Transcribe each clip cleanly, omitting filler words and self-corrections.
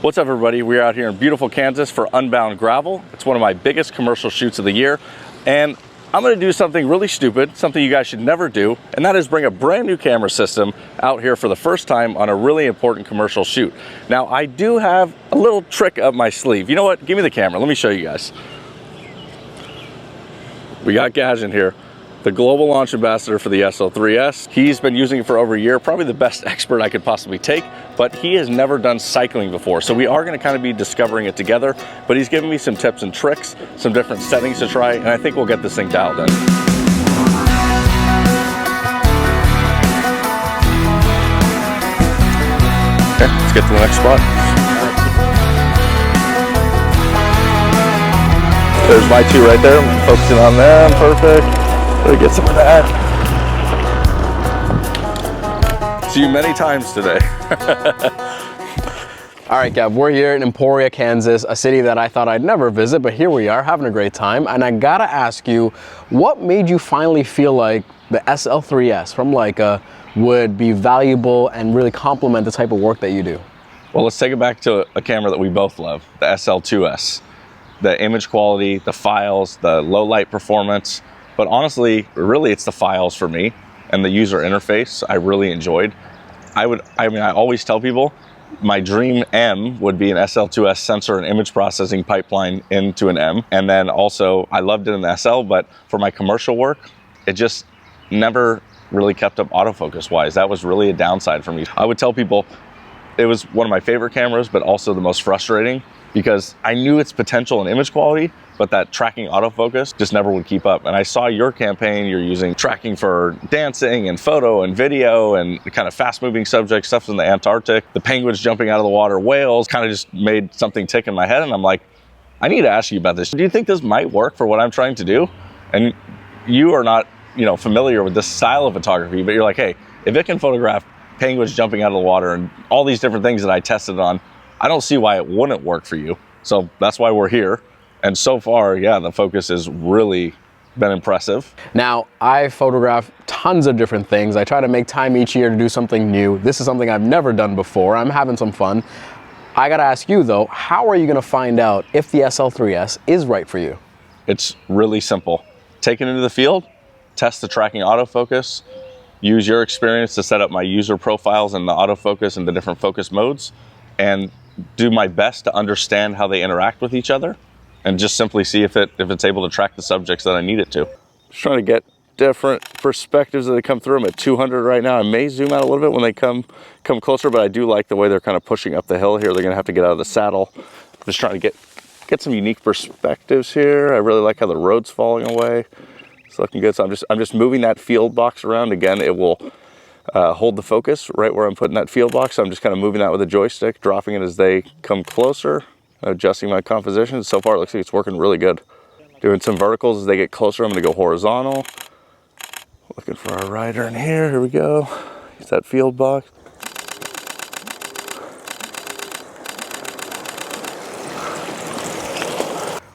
What's up, everybody? We're out here in beautiful Kansas for Unbound Gravel. It's one of my biggest commercial shoots of the year, and I'm going to do something really stupid, something you guys should never do, and that is bring a brand new camera system out here for the first time on a really important commercial shoot. Now, I do have a little trick up my sleeve. You know what? Give me the camera. Let me show you guys. We got Gajan here, the global launch ambassador for the SL3-S. He's been using it for over a year, probably the best expert I could possibly take, but he has never done cycling before. So we are gonna kind of be discovering it together, but he's giving me some tips and tricks, some different settings to try, and I think we'll get this thing dialed in. Okay, let's get to the next spot. There's my two right there, I'm focusing on them, perfect. Gotta get some of that. See you many times today. All right, Gav, we're here in Emporia, Kansas, a city that I thought I'd never visit, but here we are having a great time. And I gotta ask you, what made you finally feel like the SL3-S from Leica would be valuable and really complement the type of work that you do? Well, let's take it back to a camera that we both love, the SL2S. The image quality, the files, the low light performance. But honestly, really it's the files for me and the user interface I really enjoyed. I always tell people my dream M would be an SL2S sensor and image processing pipeline into an M. And then also I loved it in the SL, but for my commercial work, it just never really kept up autofocus wise. That was really a downside for me. I would tell people it was one of my favorite cameras, but also the most frustrating because I knew its potential in image quality, but that tracking autofocus just never would keep up. And I saw your campaign, you're using tracking for dancing and photo and video and kind of fast moving subjects, stuff in the Antarctic, the penguins jumping out of the water, whales, kind of just made something tick in my head. And I'm like, I need to ask you about this. Do you think this might work for what I'm trying to do? And you are not, familiar with this style of photography, but you're like, hey, if it can photograph penguins jumping out of the water and all these different things that I tested on, I don't see why it wouldn't work for you. So that's why we're here. And so far, yeah, the focus has really been impressive. Now, I photograph tons of different things. I try to make time each year to do something new. This is something I've never done before. I'm having some fun. I gotta ask you though, how are you gonna find out if the SL3-S is right for you? It's really simple. Take it into the field, test the tracking autofocus, use your experience to set up my user profiles and the autofocus and the different focus modes, and do my best to understand how they interact with each other and just simply see if it's able to track the subjects that I need it to. Just trying to get different perspectives as they come through. I'm at 200 right now. I may zoom out a little bit when they come closer, but I do like the way they're kind of pushing up the hill here. They're gonna have to get out of the saddle. I'm just trying to get some unique perspectives here. I really like how the road's falling away. It's looking good. So I'm just moving that field box around. Again, it will hold the focus right where I'm putting that field box. So I'm just kind of moving that with a joystick, dropping it as they come closer, adjusting my composition. So far it looks like it's working really good. Doing some verticals as they get closer. I'm gonna go horizontal. Looking for our rider in here we go. Use that field box.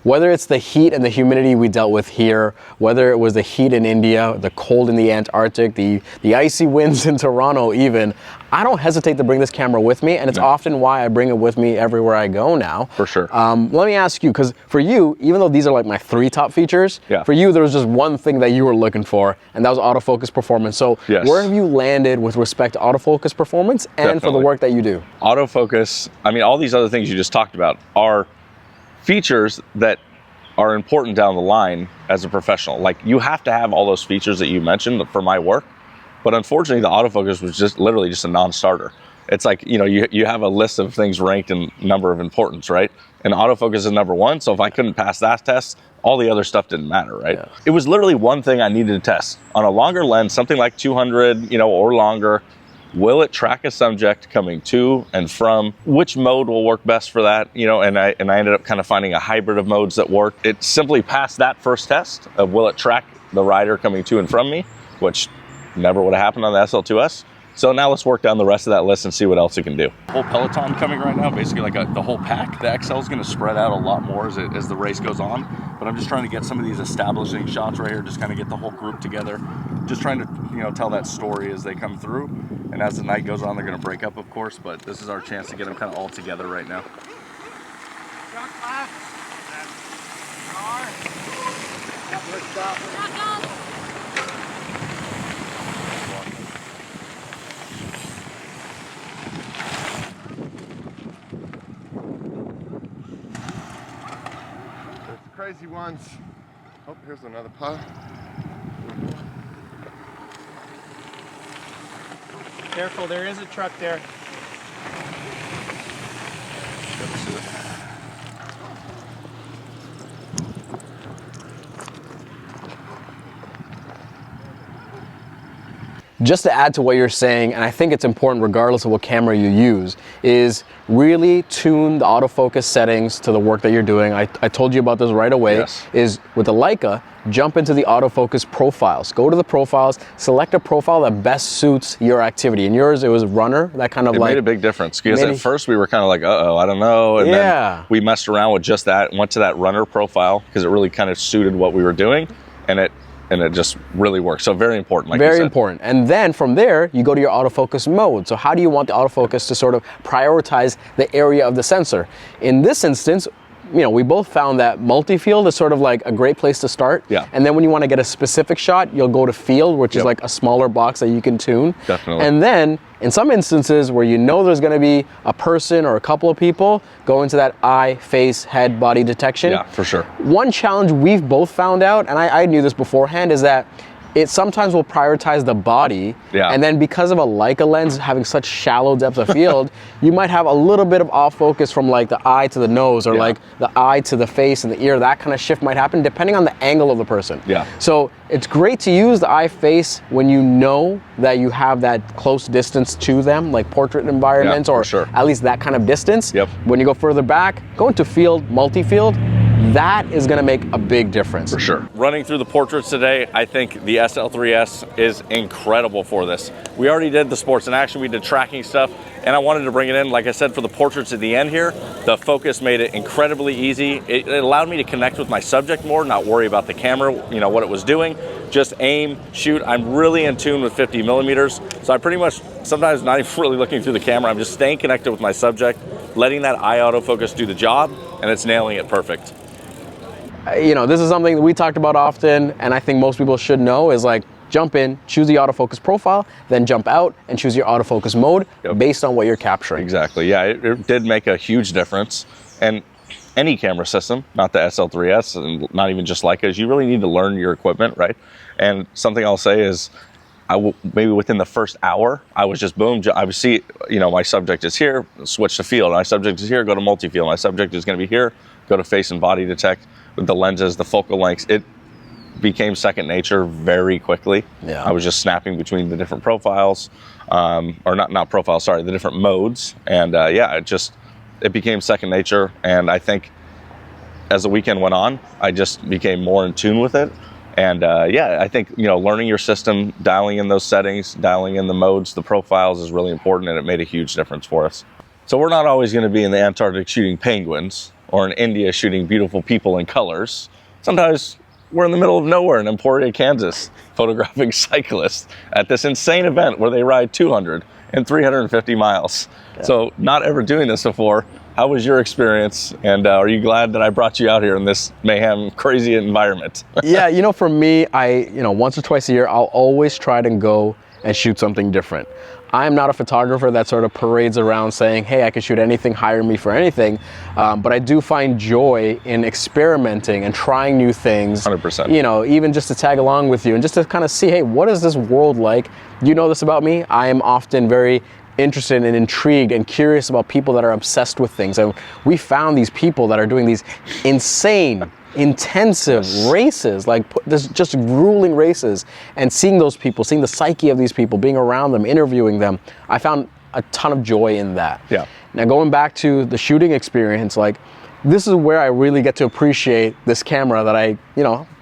Whether it's the heat and the humidity we dealt with here, whether it was the heat in India, the cold in the Antarctic, the icy winds in Toronto even, I don't hesitate to bring this camera with me, and it's often why I bring it with me everywhere I go now. For sure. Let me ask you, because for you, even though these are like my 3 top features, for you there was just one thing that you were looking for, and that was autofocus performance. So where have you landed with respect to autofocus performance and for the work that you do? Autofocus, all these other things you just talked about are features that are important down the line as a professional. Like, you have to have all those features that you mentioned for my work, but unfortunately the autofocus was just literally just a non-starter. It's like, you have a list of things ranked in number of importance, right? And autofocus is number 1, so if I couldn't pass that test, all the other stuff didn't matter, right? Yeah. It was literally one thing I needed to test. On a longer lens, something like 200, or longer, will it track a subject coming to and from? Which mode will work best for that? And I ended up kind of finding a hybrid of modes that work. It simply passed that first test of will it track the rider coming to and from me, which never would have happened on the SL2S. So now let's work down the rest of that list and see what else it can do. Whole peloton coming right now, basically like the whole pack. The XL is gonna spread out a lot more as the race goes on, but I'm just trying to get some of these establishing shots right here, just kind of get the whole group together. just trying to, you know, tell that story as they come through. And as the night goes on, they're going to break up, of course, but this is our chance to get them kind of all together right now. Crazy ones. Oh, here's another pod. Careful, there is a truck there. Just to add to what you're saying, and I think it's important regardless of what camera you use, is really tune the autofocus settings to the work that you're doing. I told you about this right away. Yes. Is with the Leica, jump into the autofocus profiles. Go to the profiles, select a profile that best suits your activity. In yours, it was runner, that kind of It like... made a big difference because at first we were kind of like, uh-oh, I don't know. And then we messed around with just that, went to that runner profile because it really kind of suited what we were doing, and it just really works. So very important, like you said. Very important. And then from there, you go to your autofocus mode. So how do you want the autofocus to sort of prioritize the area of the sensor? In this instance, you know, we both found that multi-field is sort of like a great place to start. Yeah. And then when you want to get a specific shot, you'll go to field, which is like a smaller box that you can tune. Definitely. And then in some instances where you know there's going to be a person or a couple of people, go into that eye, face, head, body detection. Yeah, for sure. One challenge we've both found out, and I knew this beforehand, is that it sometimes will prioritize the body, and then because of a Leica lens having such shallow depth of field, you might have a little bit of off focus from like the eye to the nose, or like the eye to the face and the ear. That kind of shift might happen depending on the angle of the person. Yeah. So it's great to use the eye face when you know that you have that close distance to them, like portrait environments, or at least that kind of distance. Yep. When you go further back, go into field, multi-field. That is going to make a big difference. For sure. Running through the portraits today, I think the SL3-S is incredible for this. We already did the sports in action, we did tracking stuff, and I wanted to bring it in, like I said, for the portraits at the end here. The focus made it incredibly easy. It allowed me to connect with my subject more, not worry about the camera, you know, what it was doing. Just aim, shoot. I'm really in tune with 50 millimeters, so I pretty much sometimes not even really looking through the camera. I'm just staying connected with my subject, letting that eye autofocus do the job, and it's nailing it perfect. You know, this is something that we talked about often, and I think most people should know, is like jump in, choose the autofocus profile, then jump out and choose your autofocus mode based on what you're capturing. Exactly, yeah, it did make a huge difference. And any camera system, not the SL3S, and not even just Leica's, you really need to learn your equipment, right? And something I'll say is, maybe within the first hour, I was just boom, I would see, you know, my subject is here, switch to field. My subject is here, go to multi-field. My subject is gonna be here, go to face and body detect. With the lenses, the focal lengths, it became second nature very quickly. Yeah. I was just snapping between the different profiles, or not profiles, sorry, the different modes. And yeah, it became second nature. And I think as the weekend went on, I just became more in tune with it. And yeah, I think, you know, learning your system, dialing in those settings, dialing in the modes, the profiles is really important, and it made a huge difference for us. So we're not always going to be in the Antarctic shooting penguins, or in India shooting beautiful people in colors. Sometimes we're in the middle of nowhere in Emporia, Kansas, photographing cyclists at this insane event where they ride 200 and 350 miles. Yeah. So not ever doing this before. How was your experience? And are you glad that I brought you out here in this mayhem, crazy environment? Yeah, you know, for me, once or twice a year, I'll always try to go and shoot something different. I'm not a photographer that sort of parades around saying, hey, I can shoot anything, hire me for anything. But I do find joy in experimenting and trying new things. 100%. You know, even just to tag along with you and just to kind of see, hey, what is this world like? You know this about me. I am often very interested and intrigued and curious about people that are obsessed with things. And we found these people that are doing these insane, intensive races, like this just grueling races, and seeing those people, seeing the psyche of these people, being around them, interviewing them, I found a ton of joy in that. Yeah. Now going back to the shooting experience, like this is where I really get to appreciate this camera that I,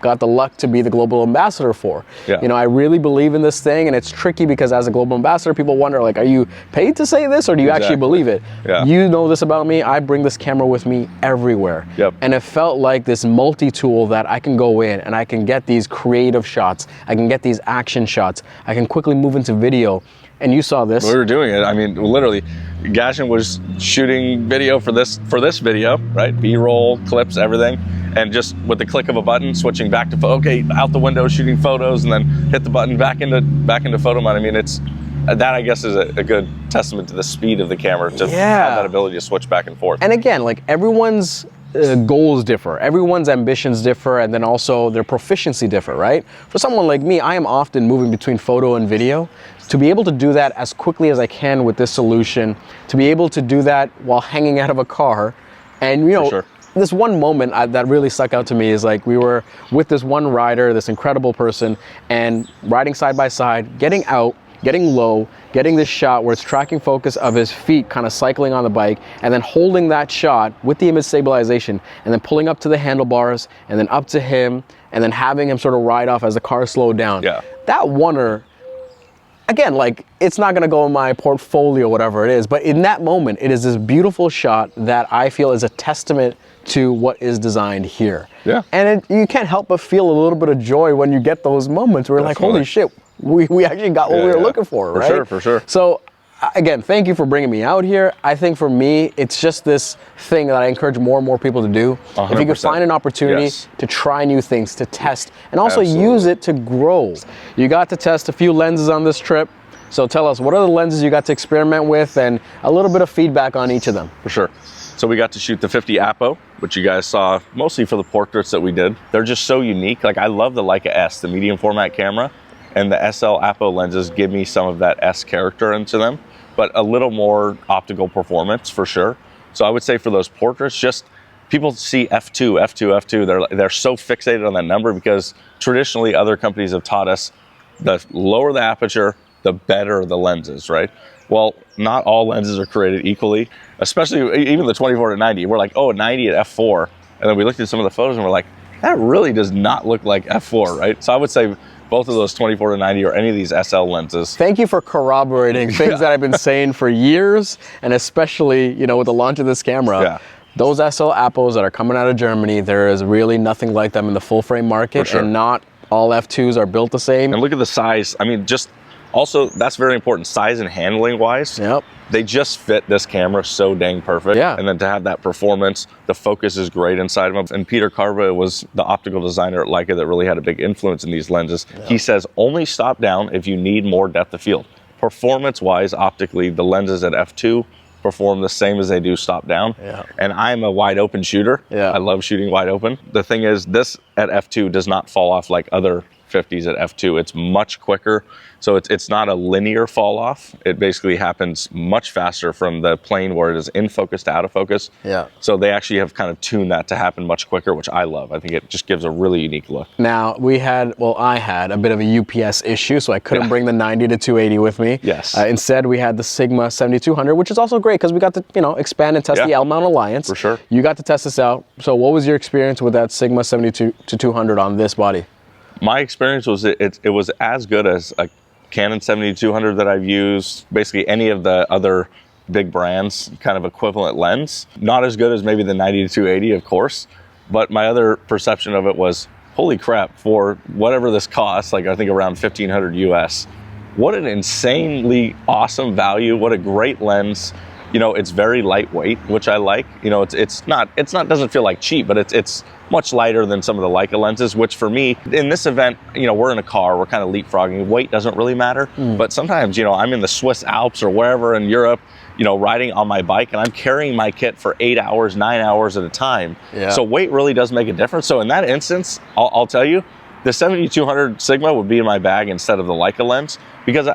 got the luck to be the global ambassador for. Yeah. I really believe in this thing, and it's tricky because as a global ambassador, people wonder, like, are you paid to say this, or do you actually believe it? Yeah. You know this about me, I bring this camera with me everywhere. Yep. And it felt like this multi-tool that I can go in and I can get these creative shots, I can get these action shots, I can quickly move into video. And you saw this. We were doing it. I mean, literally, Gajan was shooting video for this video, right? B-roll, clips, everything. And just with the click of a button, switching back to okay, out the window, shooting photos, and then hit the button back into photo mode. I mean, it's that, I guess, is a good testament to the speed of the camera to have that ability to switch back and forth. And again, like, everyone's goals differ, everyone's ambitions differ, and then also their proficiency differ, right? For someone like me, I am often moving between photo and video. To be able to do that as quickly as I can with this solution, to be able to do that while hanging out of a car, and this one moment that really stuck out to me is, like, we were with this one rider, this incredible person, and riding side by side, getting out, getting low, getting this shot where it's tracking focus of his feet kind of cycling on the bike, and then holding that shot with the image stabilization, and then pulling up to the handlebars, and then up to him, and then having him sort of ride off as the car slowed down. Yeah. That oneer, again, like, it's not gonna go in my portfolio, whatever it is, but in that moment, it is this beautiful shot that I feel is a testament to what is designed here. Yeah. And you can't help but feel a little bit of joy when you get those moments where you're like, holy shit, we actually got what we were looking for, right? For sure. So again, thank you for bringing me out here. I think for me, it's just this thing that I encourage more and more people to do. 100%. If you can find an opportunity to try new things, to test, and also use it to grow. You got to test a few lenses on this trip. So tell us, what are the lenses you got to experiment with, and a little bit of feedback on each of them? For sure. So we got to shoot the 50 Apo, which you guys saw mostly for the portraits that we did. They're just so unique. Like, I love the Leica S, the medium format camera, and the SL Apo lenses give me some of that S character into them, but a little more optical performance for sure. So I would say for those portraits, just people see f2, f2, f2. They're so fixated on that number because traditionally other companies have taught us the lower the aperture, the better the lenses, right? Well, not all lenses are created equally, especially even the 24 to 90. We're like, oh, 90 at f4. And then we looked at some of the photos and we're like, that really does not look like f4, right? So I would say both of those 24 to 90 or any of these SL lenses. Thank you for corroborating things that I've been saying for years, and especially, with the launch of this camera. Yeah. Those SL Appos that are coming out of Germany, there is really nothing like them in the full frame market, For sure. and not all F2s are built the same. And look at the size. I mean, just also, that's very important, size and handling wise. Yep. They just fit this camera so dang perfect. Yeah. And then to have that performance, the focus is great inside of them. And Peter Carva was the optical designer at Leica that really had a big influence in these lenses. Yeah. He says, only stop down if you need more depth of field. Performance-wise, optically, the lenses at f2 perform the same as they do stop down. Yeah. And I'm a wide open shooter. Yeah. I love shooting wide open. The thing is, this at f2 does not fall off like other 50s at f2. It's much quicker, so it's not a linear fall off. It basically happens much faster from the plane where it is in focus to out of focus. Yeah. So they actually have kind of tuned that to happen much quicker, which I love. I think it just gives a really unique look. Now, I had a bit of a UPS issue, so I couldn't bring the 90 to 280 with me. Yes. Instead, we had the Sigma 7200, which is also great because we got to, expand and test the L-mount Alliance. For sure. You got to test this out. So what was your experience with that Sigma 72 to 200 on this body? My experience was it was as good as a Canon 7200 that I've used, basically any of the other big brands, kind of equivalent lens. Not as good as maybe the 90 to 280, of course, but my other perception of it was, holy crap, for whatever this costs, like I think around 1,500 US, what an insanely awesome value, what a great lens. It's very lightweight, which I like. It's not doesn't feel like cheap, but it's much lighter than some of the Leica lenses, which for me, in this event, we're in a car, we're kind of leapfrogging. Weight doesn't really matter, but sometimes, I'm in the Swiss Alps or wherever in Europe, riding on my bike, and I'm carrying my kit for 8 hours, 9 hours at a time. Yeah. So weight really does make a difference. So in that instance, I'll tell you, the 7200 Sigma would be in my bag instead of the Leica lens, because,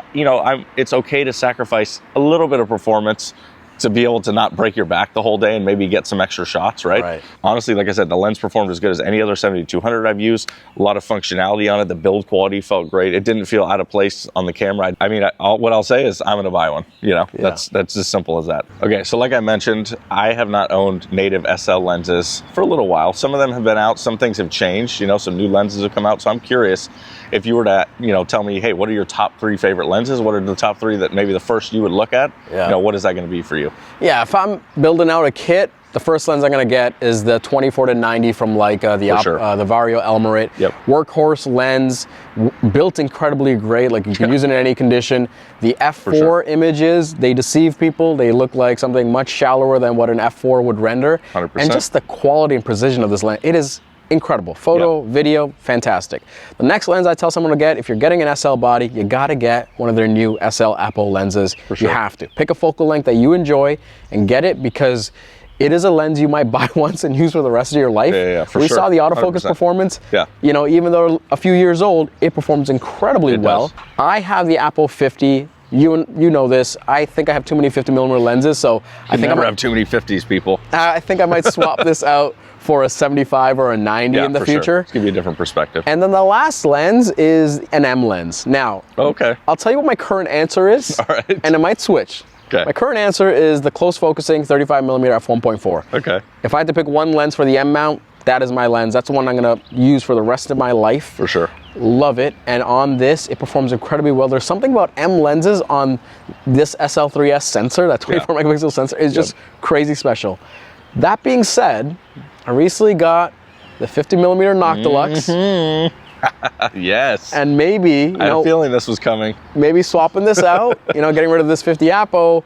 it's okay to sacrifice a little bit of performance to be able to not break your back the whole day and maybe get some extra shots, right? Right. Honestly, like I said, the lens performed as good as any other 70-200 I've used. A lot of functionality on it. The build quality felt great. It didn't feel out of place on the camera. I mean, what I'll say is I'm gonna buy one. You know, that's as simple as that. Okay, so like I mentioned, I have not owned native SL lenses for a little while. Some of them have been out. Some things have changed. You know, some new lenses have come out. So I'm curious if you were to, you know, tell me, hey, what are your top 3 favorite lenses? What are the top 3 that maybe the first you would look at? Yeah. You know, what is that going to be for you? Yeah, if I'm building out a kit, the first lens I'm going to get is the 24-90 from Leica, the Vario Elmerate. Yep. Workhorse lens, built incredibly great. Like you can use it in any condition. The F4 images, they deceive people. They look like something much shallower than what an F4 would render. 100%. And just the quality and precision of this lens, it is incredible. Photo, video, fantastic. The next lens I tell someone to get, if you're getting an SL body, you gotta get one of their new SL Apo lenses. For sure. You have to. Pick a focal length that you enjoy and get it, because it is a lens you might buy once and use for the rest of your life. We saw the Autofocus 100%. Performance. Yeah. You know, even though a few years old, it performs incredibly well. Does. I have the Apo 50. You know this. I think I have too many 50mm lenses, so I think I might have too many 50s, people. I think I might swap this out for a 75 or a 90 in the future. Sure. It's gonna be a different perspective. And then the last lens is an M lens. Now, okay, I'll tell you what my current answer is, all right, and it might switch. Okay. My current answer is the close focusing 35mm f1.4. Okay. If I had to pick one lens for the M mount, that is my lens. That's the one I'm gonna use for the rest of my life. For sure. Love it. And on this, it performs incredibly well. There's something about M lenses on this SL3-S sensor, that 24 megapixel sensor, is just crazy special. That being said, I recently got the 50mm Noct Deluxe. Yes. And maybe, I had a feeling this was coming. Maybe swapping this out, you know, getting rid of this 50 Apo,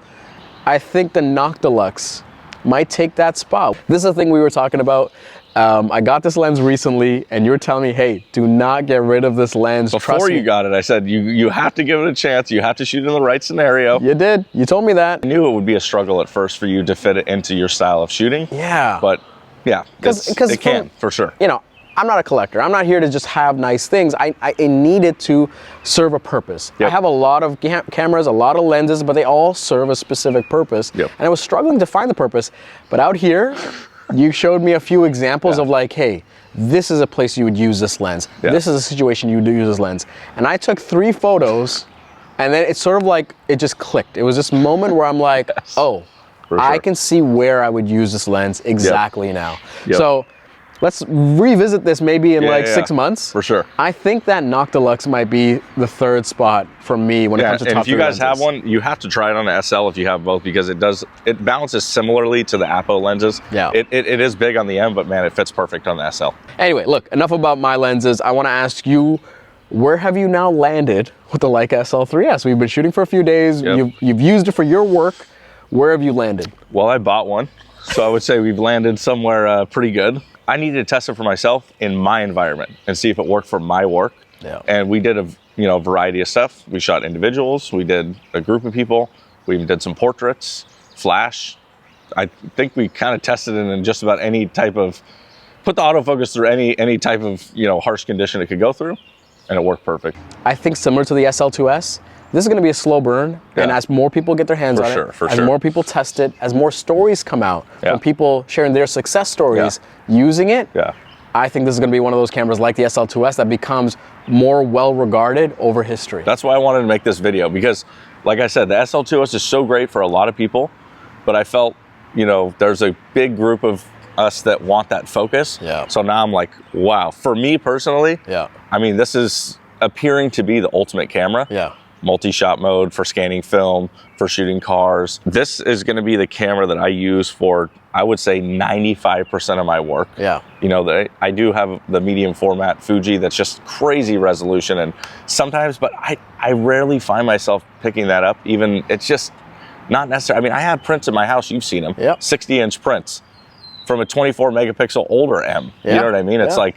I think the Noct Deluxe might take that spot. This is the thing we were talking about. I got this lens recently, and you were telling me, hey, do not get rid of this lens. Before you got it, I said, you have to give it a chance. You have to shoot in the right scenario. You did. You told me that. I knew it would be a struggle at first for you to fit it into your style of shooting. Yeah. But yeah, it can, for sure. You know, I'm not a collector. I'm not here to just have nice things. I need it to serve a purpose. Yep. I have a lot of cameras, a lot of lenses, but they all serve a specific purpose. Yep. And I was struggling to find the purpose. But out here, you showed me a few examples of like, hey, this is a place you would use this lens. Yeah. This is a situation you would use this lens. And I took 3 photos, and then it's sort of like, it just clicked. It was this moment where I'm like, oh, I can see where I would use this lens exactly now. Yep. So let's revisit this maybe in 6 months. For sure. I think that Noct Deluxe might be the 3rd spot for me when it comes to top 3 and if you guys lenses. have one, you have to try it on the SL if you have both, because it balances similarly to the Apo lenses. Yeah. It is big on the M, but man, it fits perfect on the SL. Anyway, look, enough about my lenses. I want to ask you, where have you now landed with the Leica SL3-S? We've been shooting for a few days. Yep. You've used it for your work. Where have you landed? Well, I bought one, so I would say we've landed somewhere pretty good. I needed to test it for myself in my environment and see if it worked for my work. Yeah. And we did a variety of stuff. We shot individuals, we did a group of people, we even did some portraits, flash. I think we kind of tested it in just about any type of, put the autofocus through any type of harsh condition it could go through, and it worked perfect. I think similar to the SL2S, this is going to be a slow burn, and as more people get their hands on it, as more people test it, as more stories come out from people sharing their success stories using it, I think this is going to be one of those cameras like the SL2S that becomes more well-regarded over history. That's why I wanted to make this video, because like I said, the SL2S is so great for a lot of people, but I felt, there's a big group of us that want that focus. Yeah. So now I'm like, wow, for me personally, I mean, this is appearing to be the ultimate camera. Yeah. Multi-shot mode for scanning film, for shooting cars. This is going to be the camera that I use for, I would say, 95% of my work. Yeah. I do have the medium format Fuji that's just crazy resolution, and sometimes, but I rarely find myself picking that up. Even, it's just not necessary. I mean, I have prints in my house, you've seen them, 60-inch prints from a 24 megapixel older M. You know what I mean? It's like,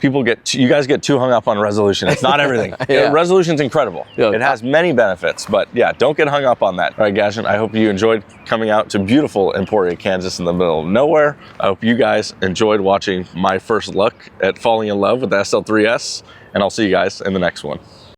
you guys get too hung up on resolution. It's not everything. Resolution's incredible. It has many benefits, but don't get hung up on that. All right, Gajan, I hope you enjoyed coming out to beautiful Emporia, Kansas in the middle of nowhere. I hope you guys enjoyed watching my first look at falling in love with the SL3-S, and I'll see you guys in the next one.